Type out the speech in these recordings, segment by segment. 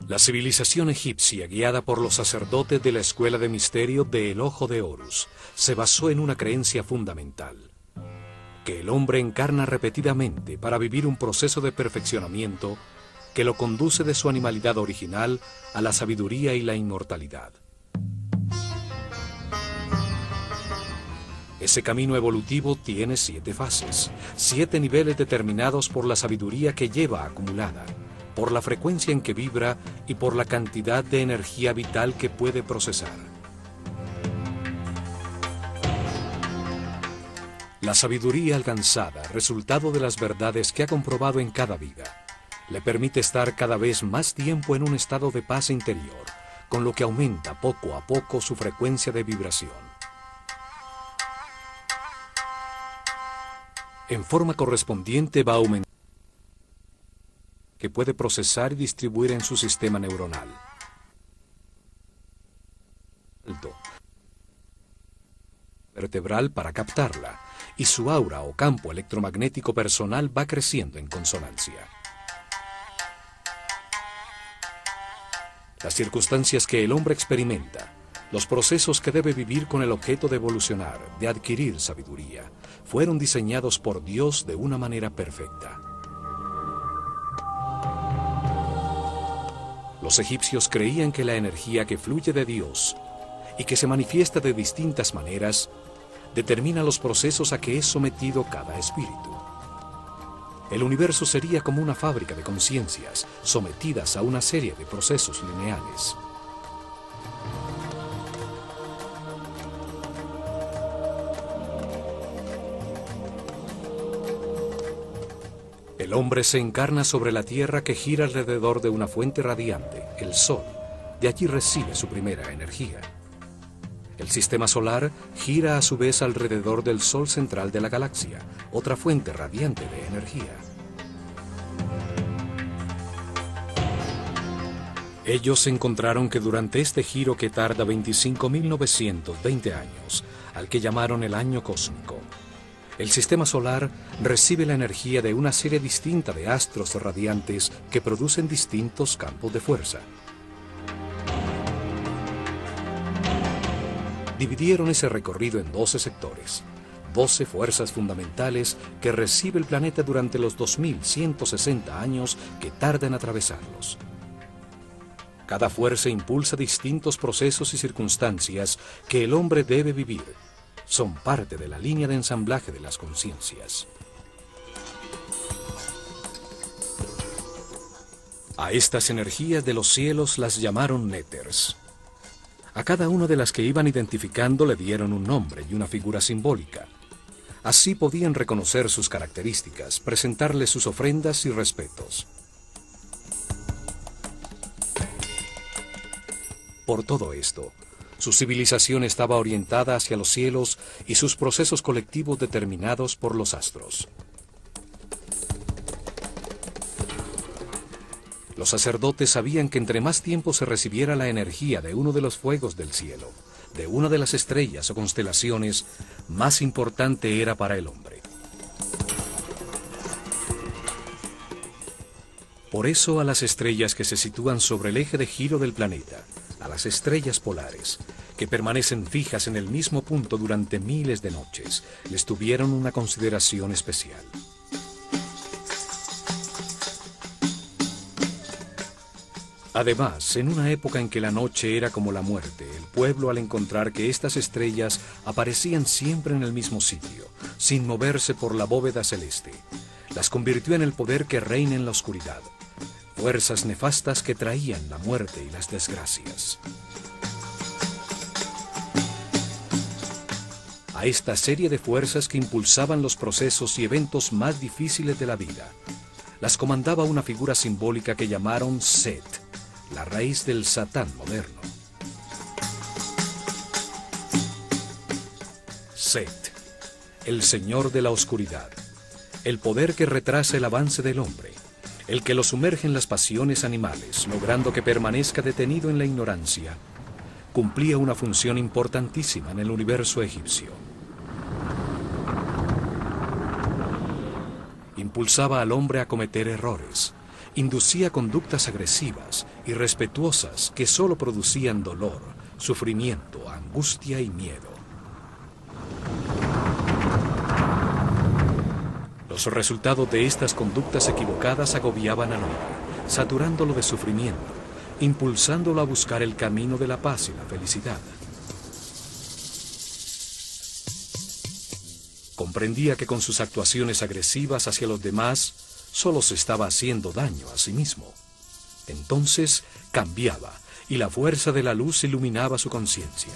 La civilización egipcia, guiada por los sacerdotes de la escuela de misterio de El Ojo de Horus, se basó en una creencia fundamental: que el hombre encarna repetidamente para vivir un proceso de perfeccionamiento que lo conduce de su animalidad original a la sabiduría y la inmortalidad. Ese camino evolutivo tiene 7 fases, 7 niveles determinados por la sabiduría que lleva acumulada, por la frecuencia en que vibra y por la cantidad de energía vital que puede procesar. La sabiduría alcanzada, resultado de las verdades que ha comprobado en cada vida, le permite estar cada vez más tiempo en un estado de paz interior, con lo que aumenta poco a poco su frecuencia de vibración. En forma correspondiente va aumentando que puede procesar y distribuir en su sistema neuronal. Vertebral para captarla, y su aura o campo electromagnético personal va creciendo en consonancia. Las circunstancias que el hombre experimenta, los procesos que debe vivir con el objeto de evolucionar, de adquirir sabiduría, fueron diseñados por Dios de una manera perfecta. Los egipcios creían que la energía que fluye de Dios y que se manifiesta de distintas maneras determina los procesos a que es sometido cada espíritu. El universo sería como una fábrica de conciencias sometidas a una serie de procesos lineales. El hombre se encarna sobre la Tierra que gira alrededor de una fuente radiante, el Sol. De allí recibe su primera energía. El sistema solar gira a su vez alrededor del Sol central de la galaxia, otra fuente radiante de energía. Ellos encontraron que durante este giro que tarda 25.920 años, al que llamaron el año cósmico, el sistema solar recibe la energía de una serie distinta de astros radiantes que producen distintos campos de fuerza. Dividieron ese recorrido en 12 sectores, 12 fuerzas fundamentales que recibe el planeta durante los 2160 años que tarda en atravesarlos. Cada fuerza impulsa distintos procesos y circunstancias que el hombre debe vivir. Son parte de la línea de ensamblaje de las conciencias. A estas energías de los cielos las llamaron néters. A cada una de las que iban identificando le dieron un nombre y una figura simbólica. Así podían reconocer sus características, presentarles sus ofrendas y respetos. Por todo esto, su civilización estaba orientada hacia los cielos y sus procesos colectivos determinados por los astros. Los sacerdotes sabían que entre más tiempo se recibiera la energía de uno de los fuegos del cielo, de una de las estrellas o constelaciones, más importante era para el hombre. Por eso a las estrellas que se sitúan sobre el eje de giro del planeta, a las estrellas polares, que permanecen fijas en el mismo punto durante miles de noches, les tuvieron una consideración especial. Además, en una época en que la noche era como la muerte, el pueblo, al encontrar que estas estrellas aparecían siempre en el mismo sitio, sin moverse por la bóveda celeste, las convirtió en el poder que reina en la oscuridad, fuerzas nefastas que traían la muerte y las desgracias. A esta serie de fuerzas que impulsaban los procesos y eventos más difíciles de la vida, las comandaba una figura simbólica que llamaron Set, la raíz del Satán moderno. Set, el señor de la oscuridad, el poder que retrasa el avance del hombre, el que lo sumerge en las pasiones animales, logrando que permanezca detenido en la ignorancia, cumplía una función importantísima en el universo egipcio. Impulsaba al hombre a cometer errores, inducía conductas agresivas, irrespetuosas, que solo producían dolor, sufrimiento, angustia y miedo. Los resultados de estas conductas equivocadas agobiaban al hombre, saturándolo de sufrimiento, impulsándolo a buscar el camino de la paz y la felicidad. Comprendía que con sus actuaciones agresivas hacia los demás, solo se estaba haciendo daño a sí mismo. Entonces cambiaba, y la fuerza de la luz iluminaba su conciencia.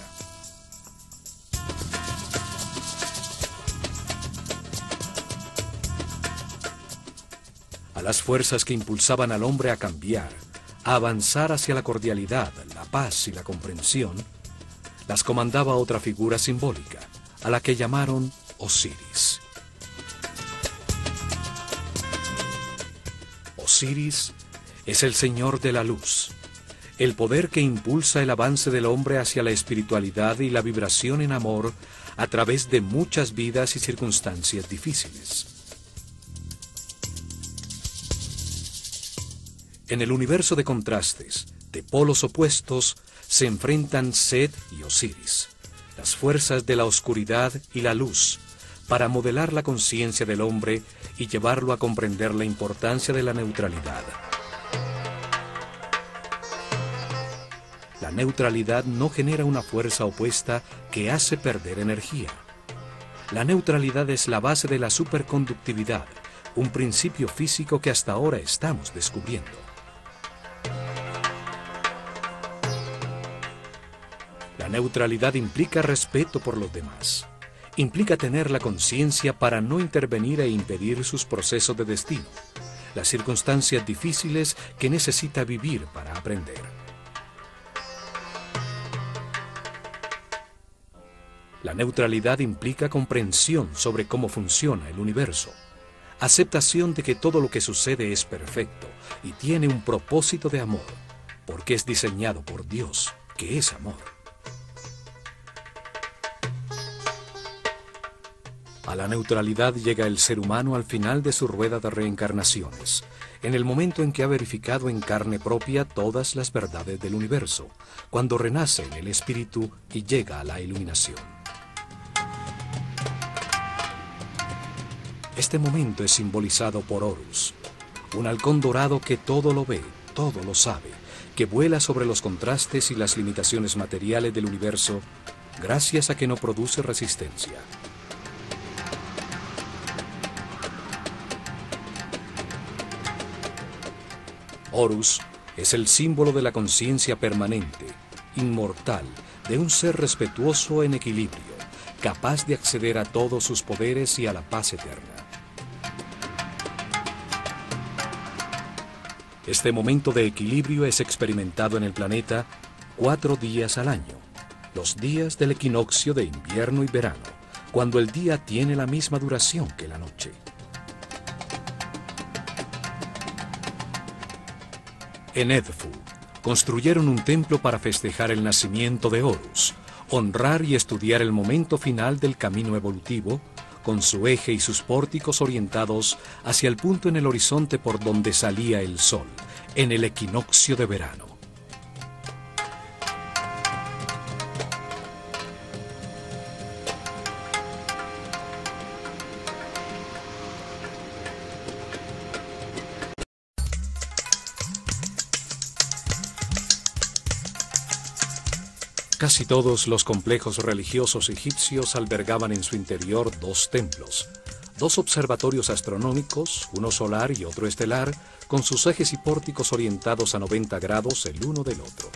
A las fuerzas que impulsaban al hombre a cambiar, a avanzar hacia la cordialidad, la paz y la comprensión, las comandaba otra figura simbólica, a la que llamaron Osiris. Osiris es el Señor de la Luz, el poder que impulsa el avance del hombre hacia la espiritualidad y la vibración en amor a través de muchas vidas y circunstancias difíciles. En el universo de contrastes, de polos opuestos, se enfrentan Set y Osiris, las fuerzas de la oscuridad y la luz, para modelar la conciencia del hombre y llevarlo a comprender la importancia de la neutralidad. La neutralidad no genera una fuerza opuesta que hace perder energía. La neutralidad es la base de la superconductividad, un principio físico que hasta ahora estamos descubriendo. La neutralidad implica respeto por los demás. Implica tener la conciencia para no intervenir e impedir sus procesos de destino, las circunstancias difíciles que necesita vivir para aprender. La neutralidad implica comprensión sobre cómo funciona el universo, aceptación de que todo lo que sucede es perfecto y tiene un propósito de amor, porque es diseñado por Dios, que es amor. A la neutralidad llega el ser humano al final de su rueda de reencarnaciones, en el momento en que ha verificado en carne propia todas las verdades del universo, cuando renace en el espíritu y llega a la iluminación. Este momento es simbolizado por Horus, un halcón dorado que todo lo ve, todo lo sabe, que vuela sobre los contrastes y las limitaciones materiales del universo, gracias a que no produce resistencia. Horus es el símbolo de la conciencia permanente, inmortal, de un ser respetuoso en equilibrio, capaz de acceder a todos sus poderes y a la paz eterna. Este momento de equilibrio es experimentado en el planeta 4 días al año, los días del equinoccio de invierno y verano, cuando el día tiene la misma duración que la noche. En Edfu, construyeron un templo para festejar el nacimiento de Horus, honrar y estudiar el momento final del camino evolutivo, con su eje y sus pórticos orientados hacia el punto en el horizonte por donde salía el sol, en el equinoccio de verano. Casi todos los complejos religiosos egipcios albergaban en su interior 2 templos, 2 observatorios astronómicos, uno solar y otro estelar, con sus ejes y pórticos orientados a 90 grados el uno del otro.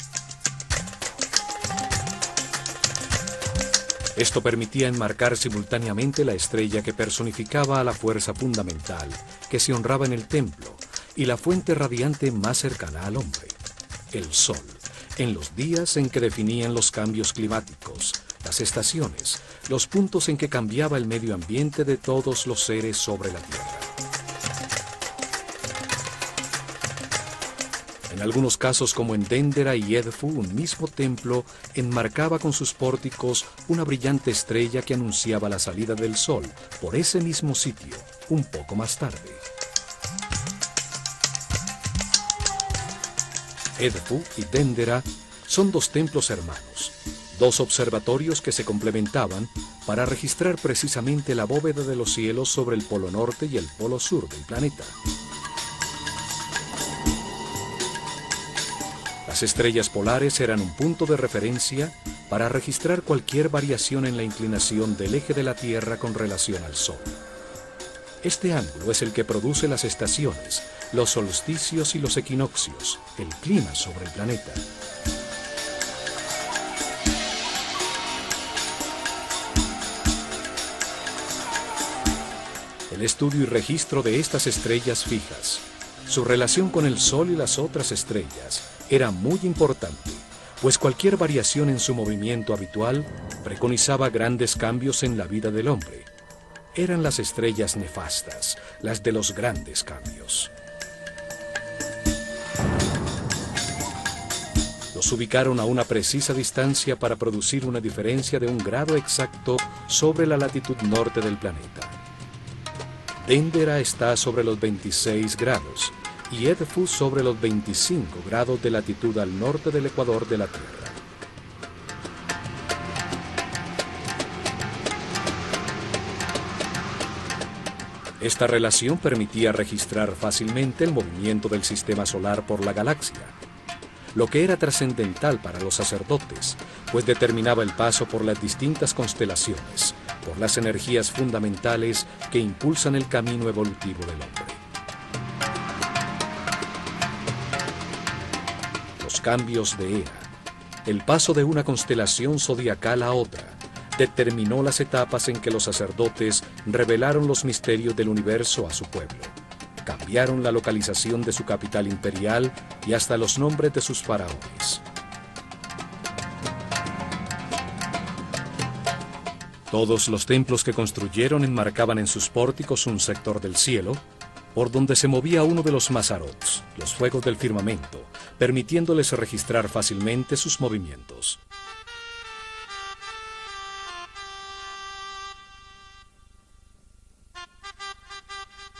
Esto permitía enmarcar simultáneamente la estrella que personificaba a la fuerza fundamental que se honraba en el templo y la fuente radiante más cercana al hombre, el sol, en los días en que definían los cambios climáticos, las estaciones, los puntos en que cambiaba el medio ambiente de todos los seres sobre la Tierra. En algunos casos, como en Dendera y Edfu, un mismo templo enmarcaba con sus pórticos una brillante estrella que anunciaba la salida del sol por ese mismo sitio, un poco más tarde. Edfu y Dendera son dos templos hermanos, dos observatorios que se complementaban para registrar precisamente la bóveda de los cielos sobre el polo norte y el polo sur del planeta. Las estrellas polares eran un punto de referencia para registrar cualquier variación en la inclinación del eje de la Tierra con relación al Sol. Este ángulo es el que produce las estaciones, los solsticios y los equinoccios, el clima sobre el planeta. El estudio y registro de estas estrellas fijas, su relación con el Sol y las otras estrellas, era muy importante, pues cualquier variación en su movimiento habitual preconizaba grandes cambios en la vida del hombre. Eran las estrellas nefastas, las de los grandes cambios. Los ubicaron a una precisa distancia para producir una diferencia de 1 grado exacto sobre la latitud norte del planeta. Dendera está sobre los 26 grados y Edfu sobre los 25 grados de latitud al norte del ecuador de la Tierra. Esta relación permitía registrar fácilmente el movimiento del sistema solar por la galaxia, lo que era trascendental para los sacerdotes, pues determinaba el paso por las distintas constelaciones, por las energías fundamentales que impulsan el camino evolutivo del hombre. Los cambios de era, el paso de una constelación zodiacal a otra, determinó las etapas en que los sacerdotes revelaron los misterios del universo a su pueblo. Cambiaron la localización de su capital imperial y hasta los nombres de sus faraones. Todos los templos que construyeron enmarcaban en sus pórticos un sector del cielo, por donde se movía uno de los mazarots, los fuegos del firmamento, permitiéndoles registrar fácilmente sus movimientos.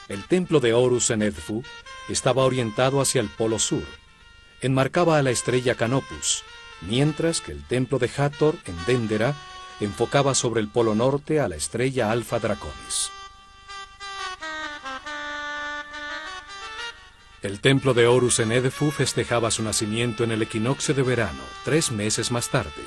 El templo de Horus en Edfu estaba orientado hacia el polo sur, enmarcaba a la estrella Canopus, mientras que el templo de Hathor en Dendera enfocaba sobre el polo norte a la estrella Alpha Draconis. El templo de Horus en Edfu festejaba su nacimiento en el equinoccio de verano, 3 meses más tarde.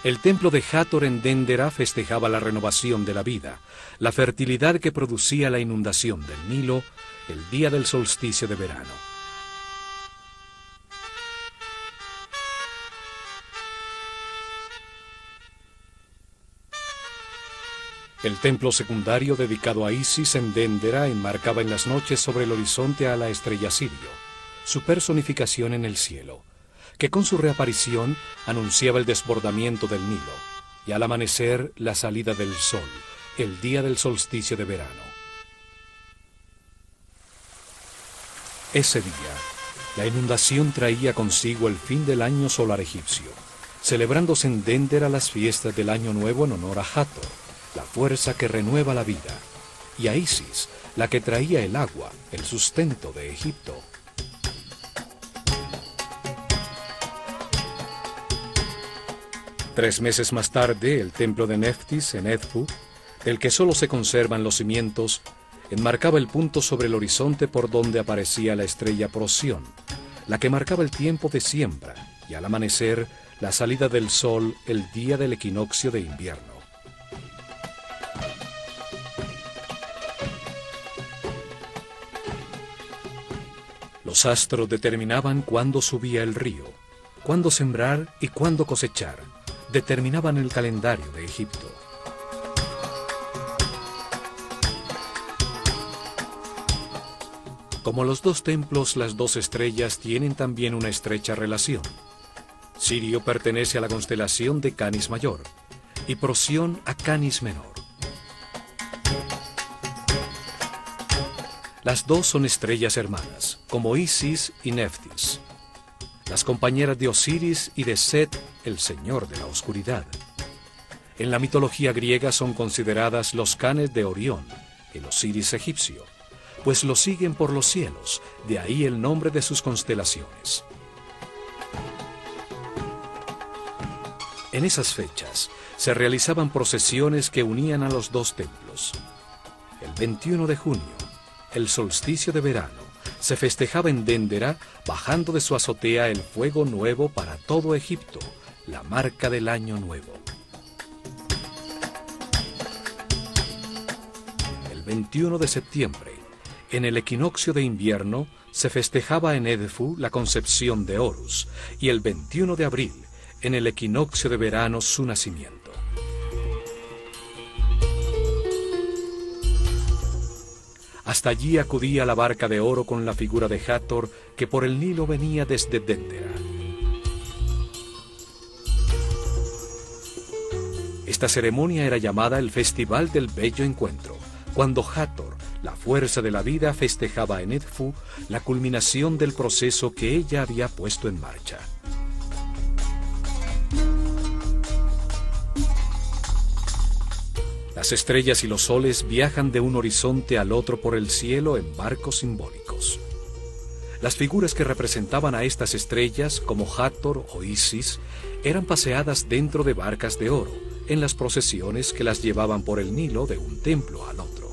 El templo de Hathor en Dendera festejaba la renovación de la vida, la fertilidad que producía la inundación del Nilo el día del solsticio de verano. El templo secundario dedicado a Isis en Dendera enmarcaba en las noches sobre el horizonte a la estrella Sirio, su personificación en el cielo, que con su reaparición anunciaba el desbordamiento del Nilo, y al amanecer la salida del sol, el día del solsticio de verano. Ese día, la inundación traía consigo el fin del año solar egipcio, celebrándose en Dendera las fiestas del Año Nuevo en honor a Hathor, la fuerza que renueva la vida, y a Isis, la que traía el agua, el sustento de Egipto. Tres meses más tarde, el templo de Neftis en Edfu, del que solo se conservan los cimientos, enmarcaba el punto sobre el horizonte por donde aparecía la estrella Procyon, la que marcaba el tiempo de siembra, y al amanecer, la salida del sol el día del equinoccio de invierno. Los astros determinaban cuándo subía el río, cuándo sembrar y cuándo cosechar. Determinaban el calendario de Egipto. Como los dos templos, las dos estrellas tienen también una estrecha relación. Sirio pertenece a la constelación de Canis Mayor y Procyon a Canis Menor. Las dos son estrellas hermanas, como Isis y Neftis, las compañeras de Osiris y de Set, el señor de la oscuridad. En la mitología griega son consideradas los canes de Orión, el Osiris egipcio, pues lo siguen por los cielos, de ahí el nombre de sus constelaciones. En esas fechas se realizaban procesiones que unían a los dos templos. El 21 de junio, el solsticio de verano, se festejaba en Déndera, bajando de su azotea el fuego nuevo para todo Egipto, la marca del año nuevo. El 21 de septiembre, en el equinoccio de invierno, se festejaba en Edfu la concepción de Horus, y el 21 de abril, en el equinoccio de verano, su nacimiento. Hasta allí acudía la barca de oro con la figura de Hathor, que por el Nilo venía desde Déndera. Esta ceremonia era llamada el Festival del Bello Encuentro, cuando Hathor, la fuerza de la vida, festejaba en Edfu la culminación del proceso que ella había puesto en marcha. Las estrellas y los soles viajan de un horizonte al otro por el cielo en barcos simbólicos. Las figuras que representaban a estas estrellas, como Hathor o Isis, eran paseadas dentro de barcas de oro, en las procesiones que las llevaban por el Nilo de un templo al otro.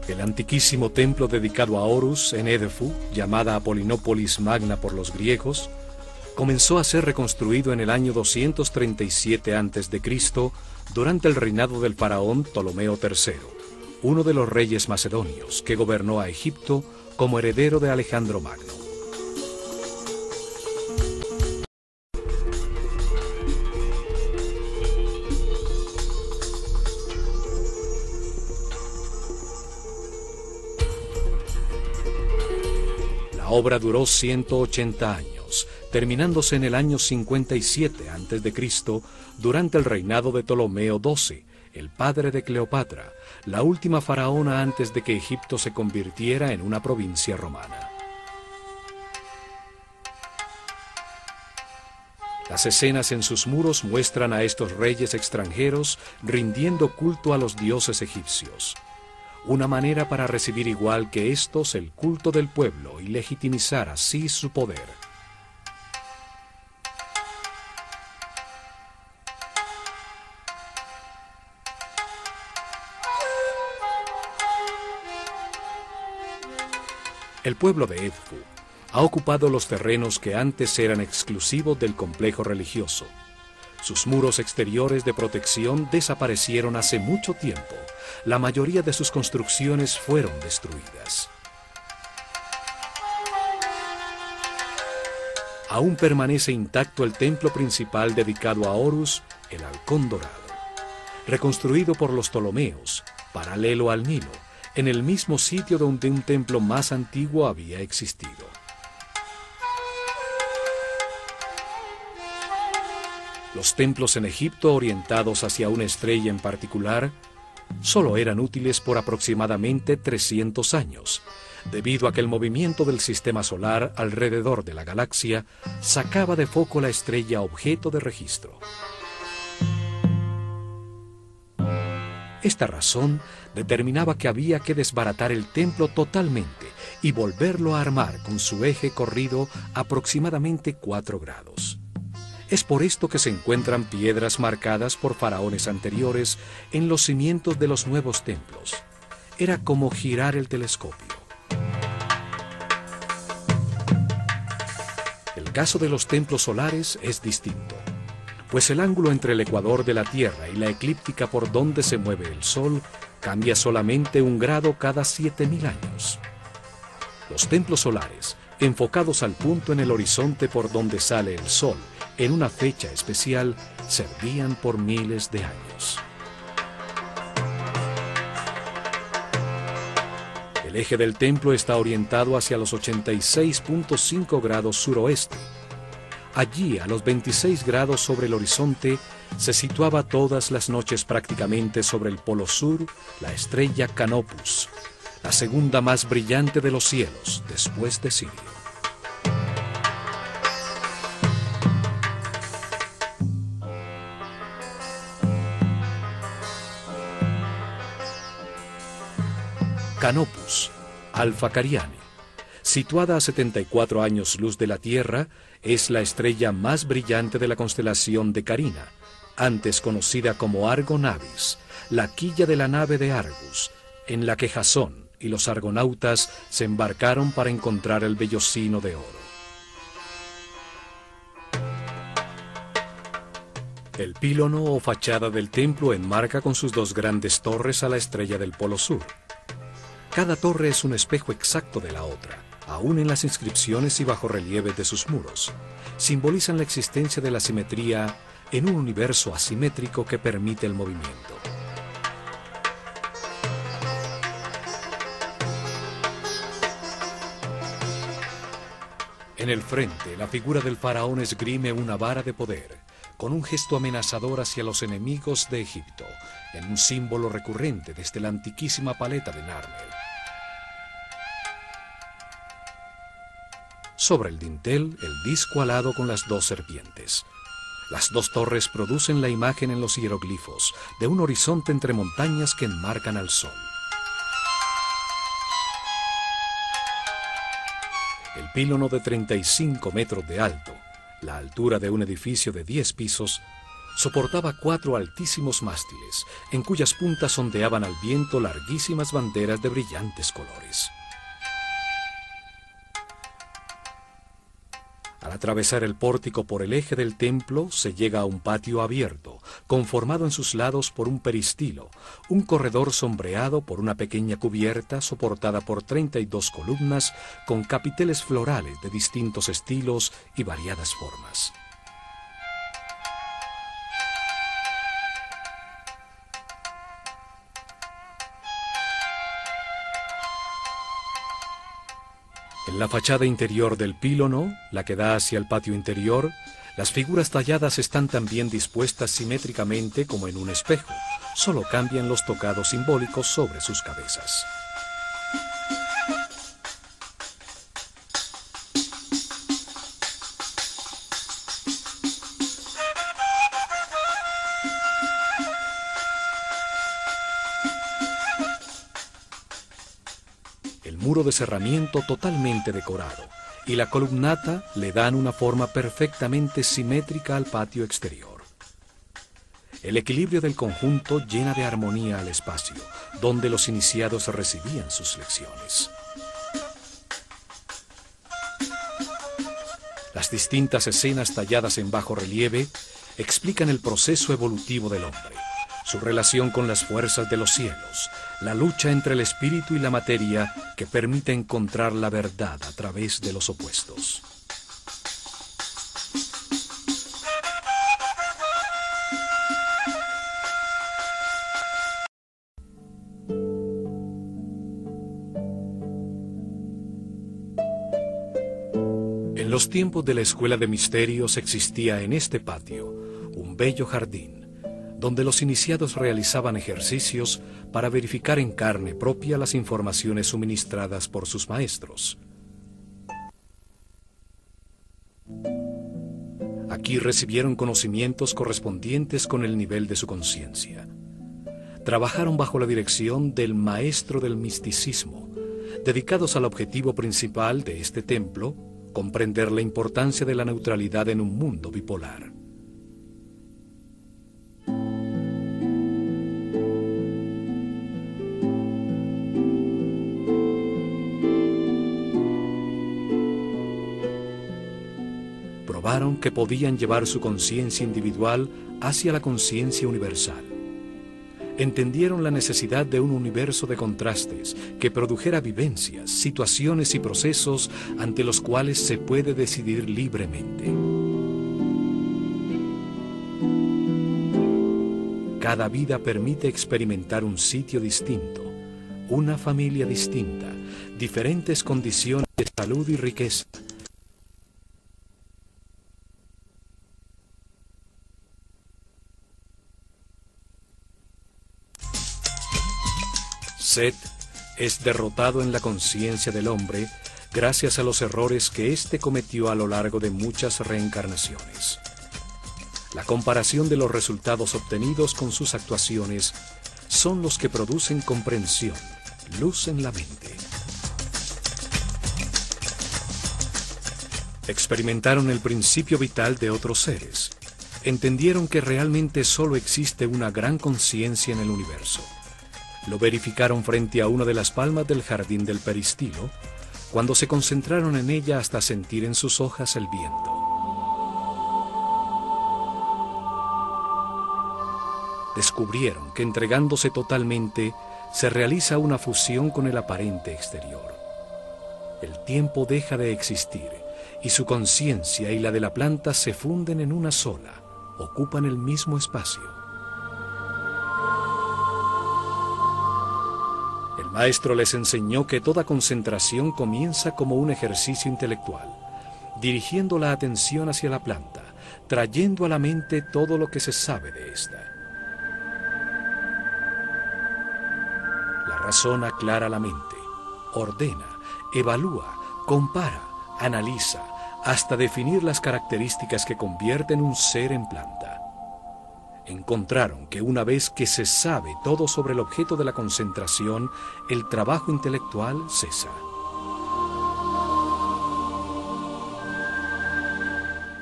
El antiquísimo templo dedicado a Horus en Edfu, llamada Apolinópolis Magna por los griegos, comenzó a ser reconstruido en el año 237 a.C., durante el reinado del faraón Ptolomeo III, uno de los reyes macedonios que gobernó a Egipto como heredero de Alejandro Magno. La obra duró 180 años, terminándose en el año 57 a.C., durante el reinado de Ptolomeo XII, el padre de Cleopatra, la última faraona antes de que Egipto se convirtiera en una provincia romana. Las escenas en sus muros muestran a estos reyes extranjeros rindiendo culto a los dioses egipcios, una manera para recibir igual que estos el culto del pueblo y legitimizar así su poder. El pueblo de Edfu ha ocupado los terrenos que antes eran exclusivos del complejo religioso. Sus muros exteriores de protección desaparecieron hace mucho tiempo. La mayoría de sus construcciones fueron destruidas. Aún permanece intacto el templo principal dedicado a Horus, el Halcón Dorado, reconstruido por los Ptolomeos, paralelo al Nilo, en el mismo sitio donde un templo más antiguo había existido. Los templos en Egipto orientados hacia una estrella en particular solo eran útiles por aproximadamente 300 años, debido a que el movimiento del sistema solar alrededor de la galaxia sacaba de foco la estrella objeto de registro. Esta razón determinaba que había que desbaratar el templo totalmente y volverlo a armar con su eje corrido aproximadamente 4 grados. Es por esto que se encuentran piedras marcadas por faraones anteriores en los cimientos de los nuevos templos. Era como girar el telescopio. El caso de los templos solares es distinto, pues el ángulo entre el ecuador de la Tierra y la eclíptica por donde se mueve el Sol cambia solamente 1 grado cada 7000 años. Los templos solares, enfocados al punto en el horizonte por donde sale el Sol en una fecha especial, servían por miles de años. El eje del templo está orientado hacia los 86.5 grados suroeste. Allí, a los 26 grados sobre el horizonte, se situaba todas las noches prácticamente sobre el polo sur la estrella Canopus, la segunda más brillante de los cielos después de Sirio. Canopus, Alpha Cariani, Situada a 74 años luz de la Tierra, es la estrella más brillante de la constelación de Carina, antes conocida como Argo Navis, la quilla de la nave de Argus, en la que Jasón y los argonautas se embarcaron para encontrar el vellocino de oro. El pílono o fachada del templo enmarca con sus dos grandes torres a la estrella del Polo Sur. Cada torre es un espejo exacto de la otra, aún en las inscripciones y bajorrelieves de sus muros. Simbolizan la existencia de la simetría en un universo asimétrico que permite el movimiento. En el frente, la figura del faraón esgrime una vara de poder, con un gesto amenazador hacia los enemigos de Egipto, en un símbolo recurrente desde la antiquísima paleta de Narmer. Sobre el dintel, el disco alado con las dos serpientes. Las dos torres producen la imagen en los hieroglifos de un horizonte entre montañas que enmarcan al sol. El pílono de 35 metros de alto, la altura de un edificio de 10 pisos, soportaba 4 altísimos mástiles, en cuyas puntas ondeaban al viento larguísimas banderas de brillantes colores. Al atravesar el pórtico por el eje del templo, se llega a un patio abierto, conformado en sus lados por un peristilo, un corredor sombreado por una pequeña cubierta soportada por 32 columnas con capiteles florales de distintos estilos y variadas formas. En la fachada interior del pílono, la que da hacia el patio interior, las figuras talladas están también dispuestas simétricamente como en un espejo, solo cambian los tocados simbólicos sobre sus cabezas. Muro de cerramiento totalmente decorado y la columnata le dan una forma perfectamente simétrica al patio exterior. El equilibrio del conjunto llena de armonía al espacio, donde los iniciados recibían sus lecciones. Las distintas escenas talladas en bajo relieve explican el proceso evolutivo del hombre, su relación con las fuerzas de los cielos, la lucha entre el espíritu y la materia que permite encontrar la verdad a través de los opuestos. En los tiempos de la Escuela de Misterios existía en este patio un bello jardín, donde los iniciados realizaban ejercicios para verificar en carne propia las informaciones suministradas por sus maestros. Aquí recibieron conocimientos correspondientes con el nivel de su conciencia. Trabajaron bajo la dirección del maestro del misticismo, dedicados al objetivo principal de este templo, comprender la importancia de la neutralidad en un mundo bipolar. Probaron que podían llevar su conciencia individual hacia la conciencia universal. Entendieron la necesidad de un universo de contrastes que produjera vivencias, situaciones y procesos ante los cuales se puede decidir libremente. Cada vida permite experimentar un sitio distinto, una familia distinta, diferentes condiciones de salud y riqueza. Set es derrotado en la conciencia del hombre gracias a los errores que éste cometió a lo largo de muchas reencarnaciones. La comparación de los resultados obtenidos con sus actuaciones son los que producen comprensión, luz en la mente. Experimentaron el principio vital de otros seres. Entendieron que realmente solo existe una gran conciencia en el universo. Lo verificaron frente a una de las palmas del jardín del peristilo, cuando se concentraron en ella hasta sentir en sus hojas el viento. Descubrieron que entregándose totalmente, se realiza una fusión con el aparente exterior. El tiempo deja de existir y su conciencia y la de la planta se funden en una sola, ocupan el mismo espacio. El maestro les enseñó que toda concentración comienza como un ejercicio intelectual, dirigiendo la atención hacia la planta, trayendo a la mente todo lo que se sabe de esta. La razón aclara la mente, ordena, evalúa, compara, analiza, hasta definir las características que convierten un ser en planta. Encontraron que una vez que se sabe todo sobre el objeto de la concentración, el trabajo intelectual cesa.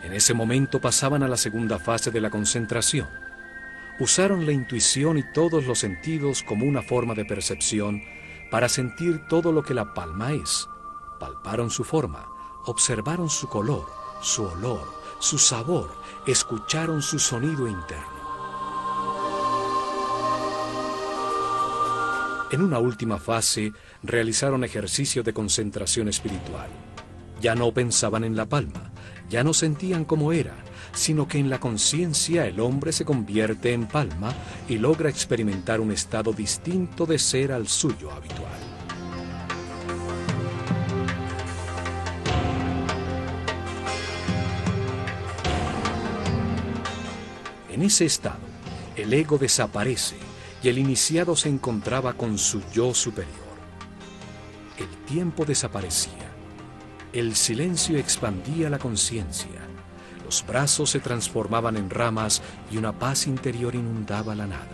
En ese momento pasaban a la segunda fase de la concentración. Usaron la intuición y todos los sentidos como una forma de percepción para sentir todo lo que la palma es. Palparon su forma, observaron su color, su olor, su sabor, escucharon su sonido interno. En una última fase, realizaron ejercicios de concentración espiritual. Ya no pensaban en la palma, ya no sentían cómo era, sino que en la conciencia el hombre se convierte en palma y logra experimentar un estado distinto de ser al suyo habitual. En ese estado, el ego desaparece y el iniciado se encontraba con su yo superior. El tiempo desaparecía. El silencio expandía la conciencia. Los brazos se transformaban en ramas y una paz interior inundaba la nada.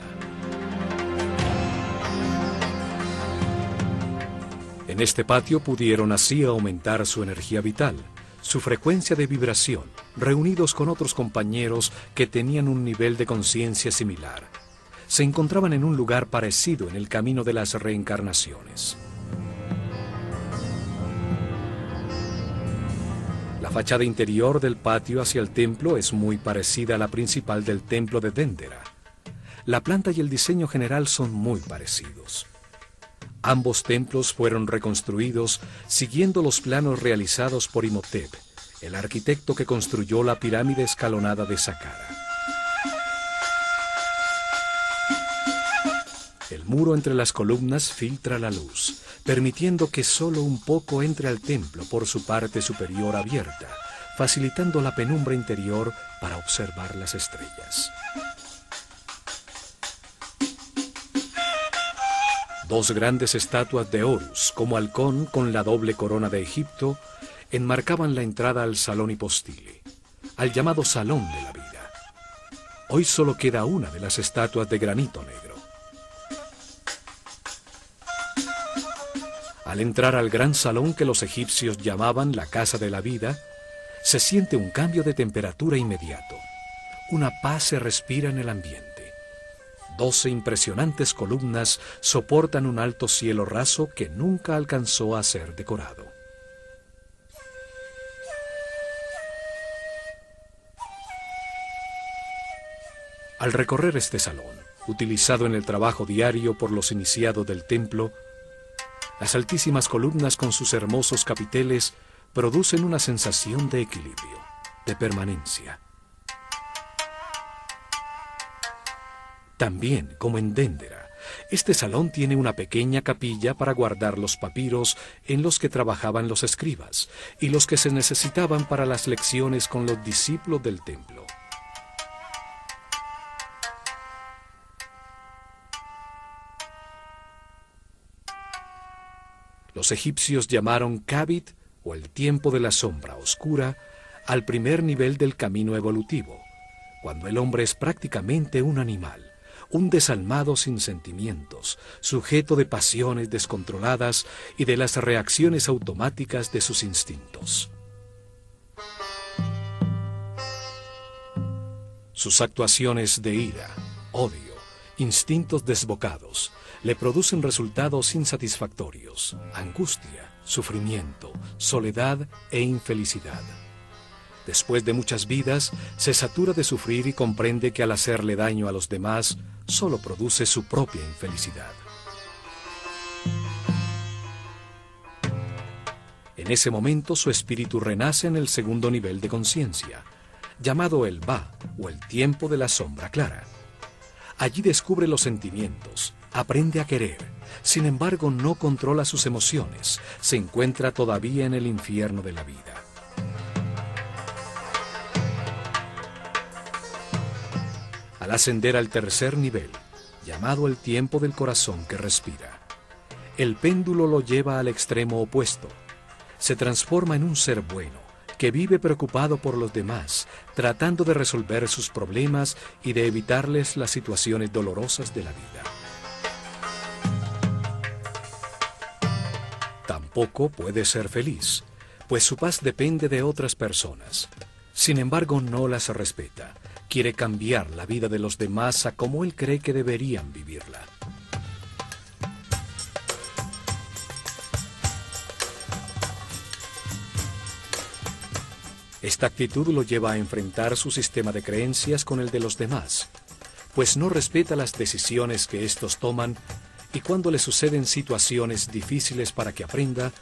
En este patio pudieron así aumentar su energía vital, su frecuencia de vibración, reunidos con otros compañeros que tenían un nivel de conciencia similar. Se encontraban en un lugar parecido en el camino de las reencarnaciones. La fachada interior del patio hacia el templo es muy parecida a la principal del templo de Dendera. La planta y el diseño general son muy parecidos. Ambos templos fueron reconstruidos siguiendo los planos realizados por Imhotep, el arquitecto que construyó la pirámide escalonada de Saqqara. El muro entre las columnas filtra la luz, permitiendo que solo un poco entre al templo por su parte superior abierta, facilitando la penumbra interior para observar las estrellas. Dos grandes estatuas de Horus, como halcón con la doble corona de Egipto, enmarcaban la entrada al salón hipostile, al llamado Salón de la Vida. Hoy solo queda una de las estatuas de granito negro. Al entrar al gran salón que los egipcios llamaban la Casa de la Vida, se siente un cambio de temperatura inmediato. Una paz se respira en el ambiente. 12 impresionantes columnas soportan un alto cielo raso que nunca alcanzó a ser decorado. Al recorrer este salón, utilizado en el trabajo diario por los iniciados del templo, las altísimas columnas con sus hermosos capiteles producen una sensación de equilibrio, de permanencia. También, como en Dendera, este salón tiene una pequeña capilla para guardar los papiros en los que trabajaban los escribas y los que se necesitaban para las lecciones con los discípulos del templo. Los egipcios llamaron Kabit, o el tiempo de la sombra oscura, al primer nivel del camino evolutivo, cuando el hombre es prácticamente un animal, un desalmado sin sentimientos, sujeto de pasiones descontroladas y de las reacciones automáticas de sus instintos. Sus actuaciones de ira, odio, instintos desbocados, le producen resultados insatisfactorios, angustia, sufrimiento, soledad e infelicidad. Después de muchas vidas, se satura de sufrir y comprende que al hacerle daño a los demás, solo produce su propia infelicidad. En ese momento su espíritu renace en el segundo nivel de conciencia, llamado el Ba, o el tiempo de la sombra clara. Allí descubre los sentimientos, aprende a querer, sin embargo no controla sus emociones, se encuentra todavía en el infierno de la vida. Al ascender al tercer nivel, llamado el tiempo del corazón que respira, el péndulo lo lleva al extremo opuesto. Se transforma en un ser bueno, que vive preocupado por los demás, tratando de resolver sus problemas y de evitarles las situaciones dolorosas de la vida. Tampoco puede ser feliz, pues su paz depende de otras personas. Sin embargo, no las respeta. Quiere cambiar la vida de los demás a como él cree que deberían vivirla. Esta actitud lo lleva a enfrentar su sistema de creencias con el de los demás, pues no respeta las decisiones que éstos toman y cuando le suceden situaciones difíciles para que aprenda,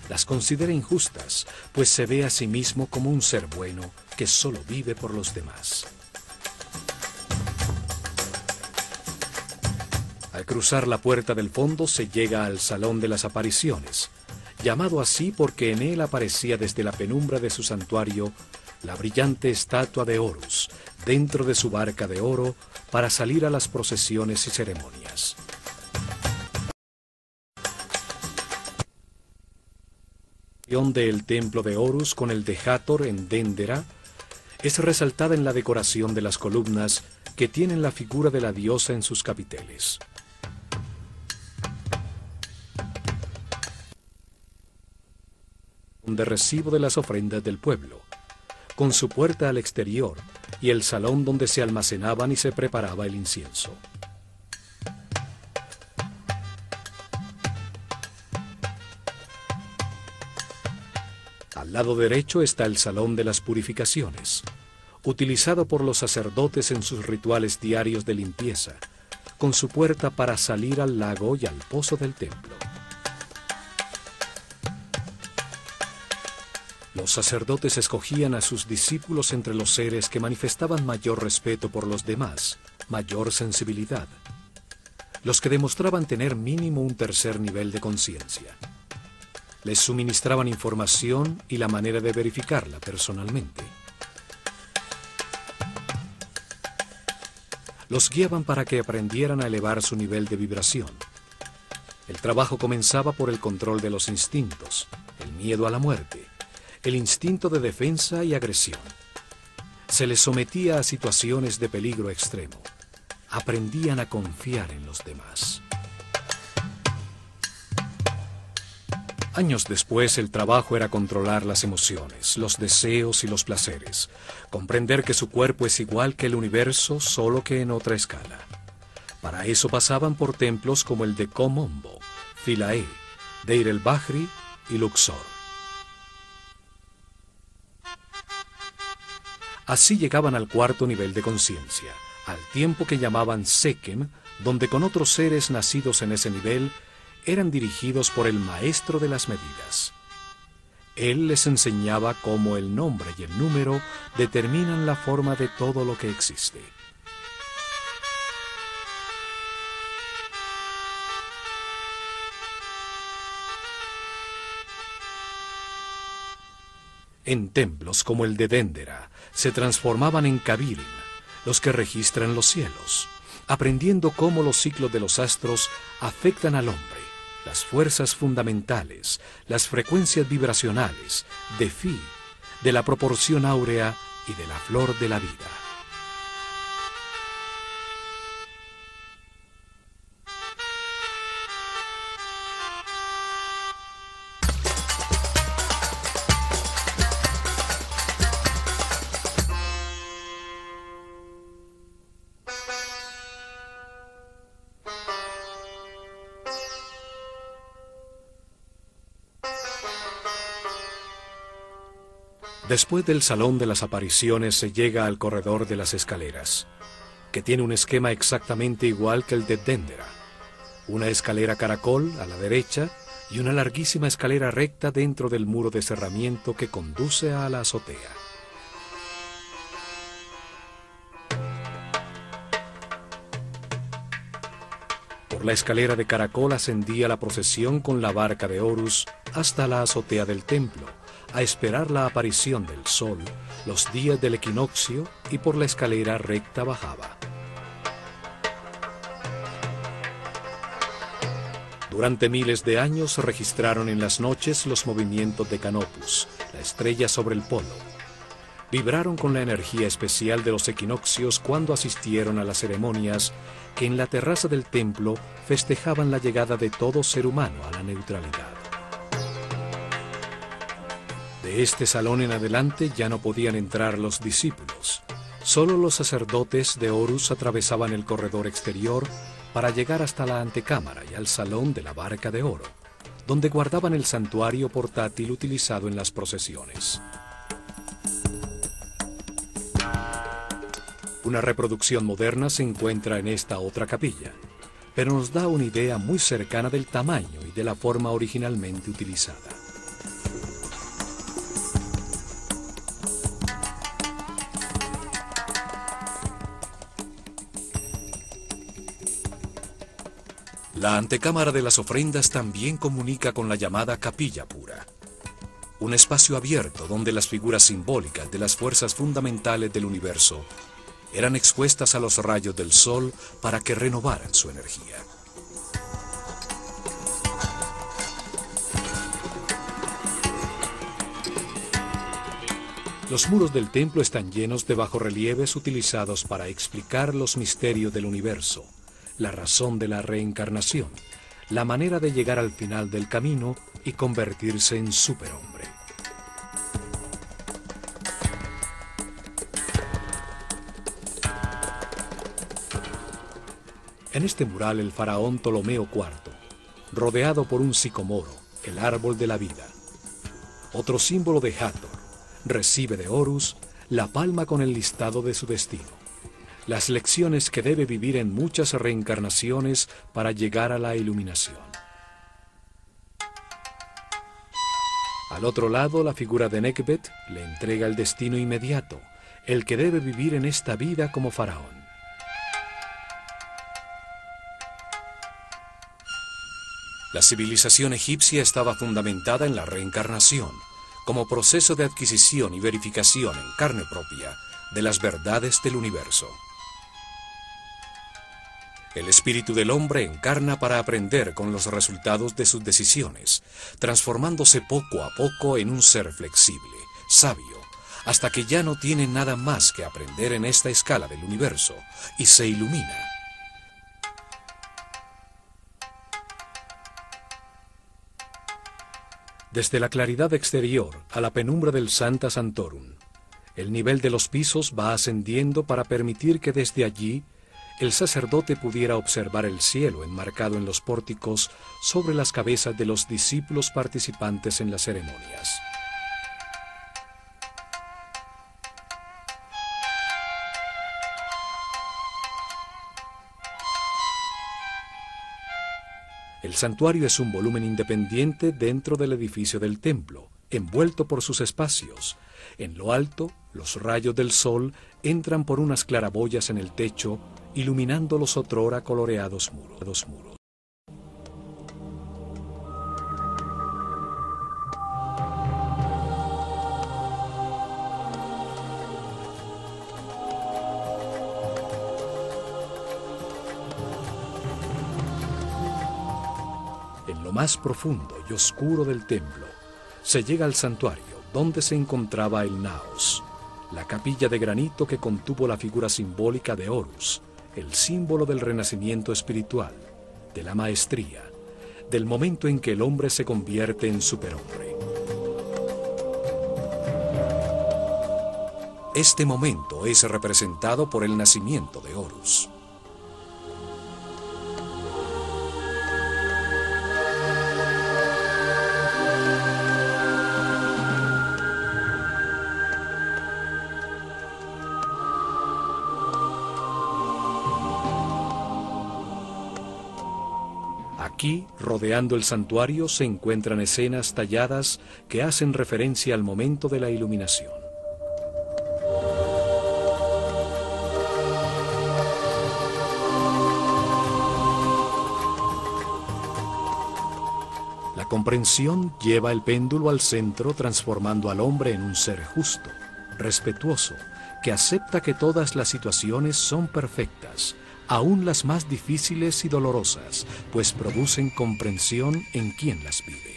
las considera injustas, pues se ve a sí mismo como un ser bueno que solo vive por los demás. Al cruzar la puerta del fondo se llega al Salón de las Apariciones, llamado así porque en él aparecía desde la penumbra de su santuario la brillante estatua de Horus, dentro de su barca de oro, para salir a las procesiones y ceremonias. La unión del templo de Horus con el de Hathor en Dendera es resaltada en la decoración de las columnas que tienen la figura de la diosa en sus capiteles. De recibo de las ofrendas del pueblo, con su puerta al exterior y el salón donde se almacenaban y se preparaba el incienso. Al lado derecho está el salón de las purificaciones, utilizado por los sacerdotes en sus rituales diarios de limpieza, con su puerta para salir al lago y al pozo del templo. Los sacerdotes escogían a sus discípulos entre los seres que manifestaban mayor respeto por los demás, mayor sensibilidad, los que demostraban tener mínimo un tercer nivel de conciencia. Les suministraban información y la manera de verificarla personalmente. Los guiaban para que aprendieran a elevar su nivel de vibración. El trabajo comenzaba por el control de los instintos, el miedo a la muerte, el instinto de defensa y agresión. Se les sometía a situaciones de peligro extremo. Aprendían a confiar en los demás. Años después, el trabajo era controlar las emociones, los deseos y los placeres, comprender que su cuerpo es igual que el universo, solo que en otra escala. Para eso pasaban por templos como el de Kom-Ombo, Philae, Deir el-Bahri y Luxor. Así llegaban al cuarto nivel de conciencia, al tiempo que llamaban Sekem, donde con otros seres nacidos en ese nivel eran dirigidos por el maestro de las medidas. Él les enseñaba cómo el nombre y el número determinan la forma de todo lo que existe. En templos como el de Dendera, se transformaban en Kabirim, los que registran los cielos, aprendiendo cómo los ciclos de los astros afectan al hombre, las fuerzas fundamentales, las frecuencias vibracionales, de Fi, de la proporción áurea y de la flor de la vida. Después del Salón de las Apariciones se llega al corredor de las escaleras, que tiene un esquema exactamente igual que el de Dendera. Una escalera caracol a la derecha y una larguísima escalera recta dentro del muro de cerramiento que conduce a la azotea. Por la escalera de caracol ascendía la procesión con la barca de Horus hasta la azotea del templo, a esperar la aparición del sol, los días del equinoccio, y por la escalera recta bajaba. Durante miles de años se registraron en las noches los movimientos de Canopus, la estrella sobre el polo. Vibraron con la energía especial de los equinoccios cuando asistieron a las ceremonias que en la terraza del templo festejaban la llegada de todo ser humano a la neutralidad. De este salón en adelante ya no podían entrar los discípulos. Solo los sacerdotes de Horus atravesaban el corredor exterior para llegar hasta la antecámara y al salón de la barca de oro, donde guardaban el santuario portátil utilizado en las procesiones. Una reproducción moderna se encuentra en esta otra capilla, pero nos da una idea muy cercana del tamaño y de la forma originalmente utilizada. La antecámara de las ofrendas también comunica con la llamada capilla pura, un espacio abierto donde las figuras simbólicas de las fuerzas fundamentales del universo eran expuestas a los rayos del sol para que renovaran su energía. Los muros del templo están llenos de bajorrelieves utilizados para explicar los misterios del universo, la razón de la reencarnación, la manera de llegar al final del camino y convertirse en superhombre. En este mural el faraón Ptolomeo IV, rodeado por un sicomoro, el árbol de la vida. Otro símbolo de Hathor, recibe de Horus la palma con el listado de su destino. Las lecciones que debe vivir en muchas reencarnaciones para llegar a la iluminación. Al otro lado, la figura de Nekhbet le entrega el destino inmediato, el que debe vivir en esta vida como faraón. La civilización egipcia estaba fundamentada en la reencarnación, como proceso de adquisición y verificación en carne propia de las verdades del universo. El espíritu del hombre encarna para aprender con los resultados de sus decisiones, transformándose poco a poco en un ser flexible, sabio, hasta que ya no tiene nada más que aprender en esta escala del universo y se ilumina. Desde la claridad exterior a la penumbra del Sancta Sanctorum, el nivel de los pisos va ascendiendo para permitir que desde allí el sacerdote pudiera observar el cielo enmarcado en los pórticos sobre las cabezas de los discípulos participantes en las ceremonias. El santuario es un volumen independiente dentro del edificio del templo, envuelto por sus espacios. En lo alto, los rayos del sol entran por unas claraboyas en el techo, iluminando los otrora coloreados muros. En lo más profundo y oscuro del templo, se llega al santuario, donde se encontraba el Naos, la capilla de granito que contuvo la figura simbólica de Horus, el símbolo del renacimiento espiritual, de la maestría, del momento en que el hombre se convierte en superhombre. Este momento es representado por el nacimiento de Horus. Aquí, rodeando el santuario, se encuentran escenas talladas que hacen referencia al momento de la iluminación. La comprensión lleva el péndulo al centro, transformando al hombre en un ser justo, respetuoso, que acepta que todas las situaciones son perfectas, aún las más difíciles y dolorosas, pues producen comprensión en quien las vive.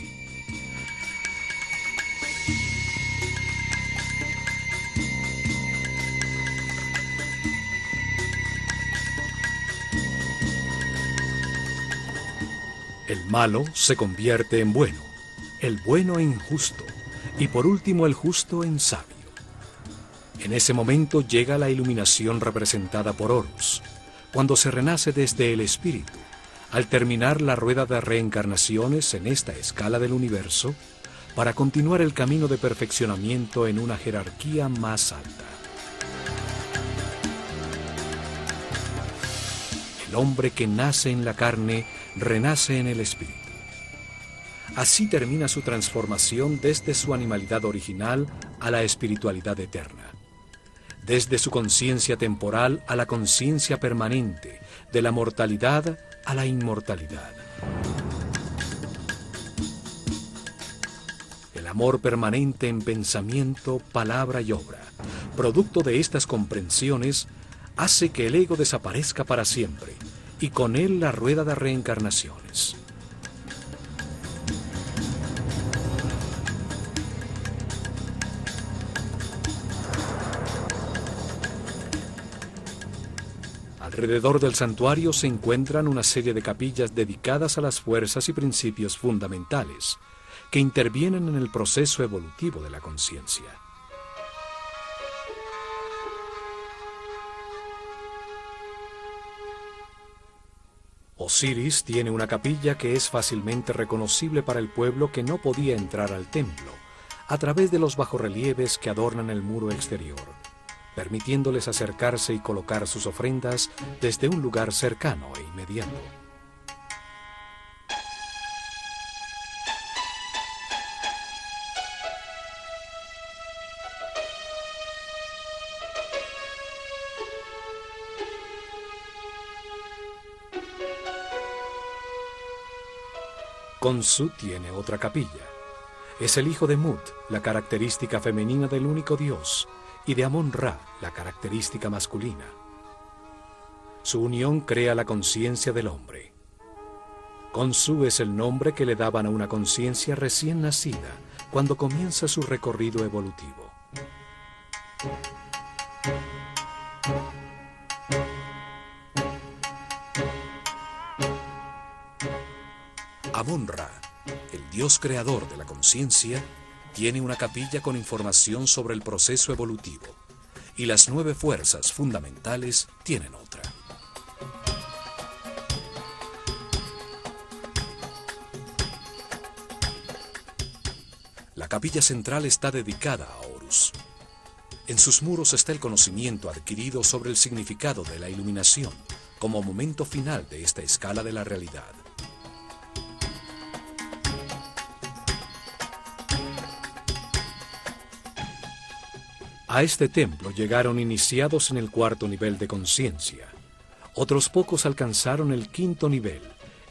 El malo se convierte en bueno, el bueno en justo, y por último el justo en sabio. En ese momento llega la iluminación representada por Horus, cuando se renace desde el espíritu, al terminar la rueda de reencarnaciones en esta escala del universo, para continuar el camino de perfeccionamiento en una jerarquía más alta. El hombre que nace en la carne renace en el espíritu. Así termina su transformación desde su animalidad original a la espiritualidad eterna. Desde su conciencia temporal a la conciencia permanente, de la mortalidad a la inmortalidad. El amor permanente en pensamiento, palabra y obra, producto de estas comprensiones, hace que el ego desaparezca para siempre, y con él la rueda de reencarnaciones. Alrededor del santuario se encuentran una serie de capillas dedicadas a las fuerzas y principios fundamentales que intervienen en el proceso evolutivo de la conciencia. Osiris tiene una capilla que es fácilmente reconocible para el pueblo que no podía entrar al templo, a través de los bajorrelieves que adornan el muro exterior, permitiéndoles acercarse y colocar sus ofrendas desde un lugar cercano e inmediato. Khonsu tiene otra capilla. Es el hijo de Mut, la característica femenina del único Dios, y de Amon-Ra, la característica masculina. Su unión crea la conciencia del hombre. Khonsu es el nombre que le daban a una conciencia recién nacida cuando comienza su recorrido evolutivo. Amon-Ra, el dios creador de la conciencia, tiene una capilla con información sobre el proceso evolutivo, y las 9 fuerzas fundamentales tienen otra. La capilla central está dedicada a Horus. En sus muros está el conocimiento adquirido sobre el significado de la iluminación como momento final de esta escala de la realidad. A este templo llegaron iniciados en el 4º nivel de conciencia. Otros pocos alcanzaron el 5º nivel,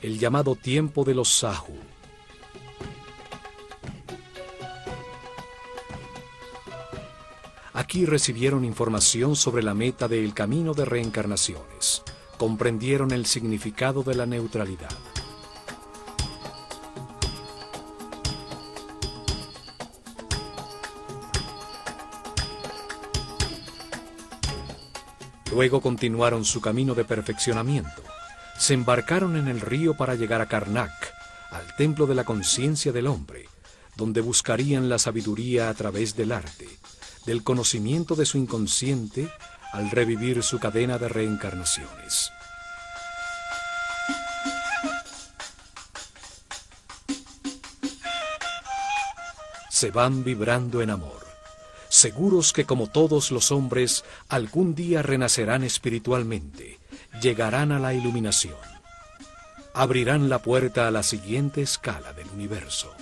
el llamado tiempo de los Sahu. Aquí recibieron información sobre la meta del camino de reencarnaciones. Comprendieron el significado de la neutralidad. Luego continuaron su camino de perfeccionamiento. Se embarcaron en el río para llegar a Karnak, al templo de la conciencia del hombre, donde buscarían la sabiduría a través del arte, del conocimiento de su inconsciente, al revivir su cadena de reencarnaciones. Se van vibrando en amor, seguros que como todos los hombres, algún día renacerán espiritualmente, llegarán a la iluminación. abrirán la puerta a la siguiente escala del universo.